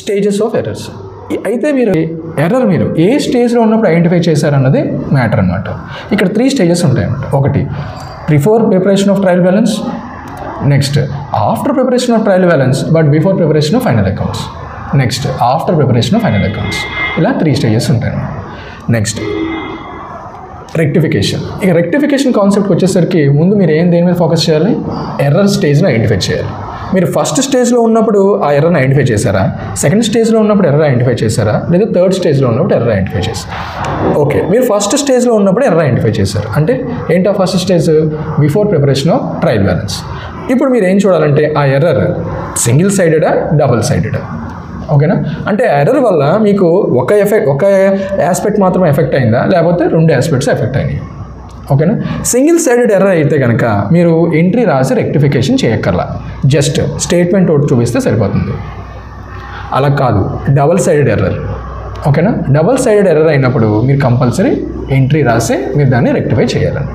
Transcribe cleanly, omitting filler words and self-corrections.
Stages of errors. అయితే మీరు error మీరు ఏ స్టేజ్లో ఉన్నప్పుడు ఐడెంటిఫై చేశారన్నది మ్యాటర్ అనమాట. ఇక్కడ 3 స్టేజెస్ ఉంటాయన్నమాట. ఒకటి before preparation of trial balance, next after preparation of trial balance but before preparation of final accounts, next after preparation of final accounts. ఇలా 3 స్టేజెస్ ఉంటాయి. Next rectification. ఇక రెక్టిఫికేషన్ కాన్సెప్ట్కి వచ్చేసరికి ముందు మీరు దేని మీద ఫోకస్ చేయాలి? ఎర్రర్ స్టేజ్ని ఐడెంటిఫై చేయాలి. మీరు ఫస్ట్ స్టేజ్లో ఉన్నప్పుడు ఆ ఎర్రర్ని ఐడెంటిఫై చేశారా, సెకండ్ స్టేజ్లో ఉన్నప్పుడు ఎర్రర్ ఐడెంటిఫై చేశారా, లేదా థర్డ్ స్టేజ్లో ఉన్నప్పుడు ఎర్రర్ ఐడెంటిఫై చేశారు? ఓకే, మీరు ఫస్ట్ స్టేజ్లో ఉన్నప్పుడు ఎర్రర్ ఐడెంటిఫై చేశారు అంటే ఏంటి? ఆ first stage before preparation of trial balance. ఇప్పుడు మీరు ఏం చూడాలంటే ఆ ఎర్రర్ సింగిల్ సైడెడా, డబుల్ సైడెడా? ఓకేనా? అంటే ఎర్రర్ వల్ల మీకు ఒక ఆస్పెక్ట్ మాత్రమే ఎఫెక్ట్ అయిందా, లేకపోతే 2 ఆస్పెక్ట్స్ ఎఫెక్ట్ అయినాయి? ఓకేనా? సింగిల్ సైడెడ్ ఎర్రర్ అయితే కనుక మీరు ఎంట్రీ రాసి రెక్టిఫికేషన్ చేయక్కర్లా, జస్ట్ స్టేట్మెంట్ ఒకటి చూపిస్తే సరిపోతుంది. అలా కాదు, డబల్ సైడెడ్ ఎర్రర్. ఓకేనా? డబల్ సైడెడ్ ఎర్రర్ అయినప్పుడు మీరు కంపల్సరీ ఎంట్రీ రాసి మీరు దాన్ని రెక్టిఫై చేయాలండి.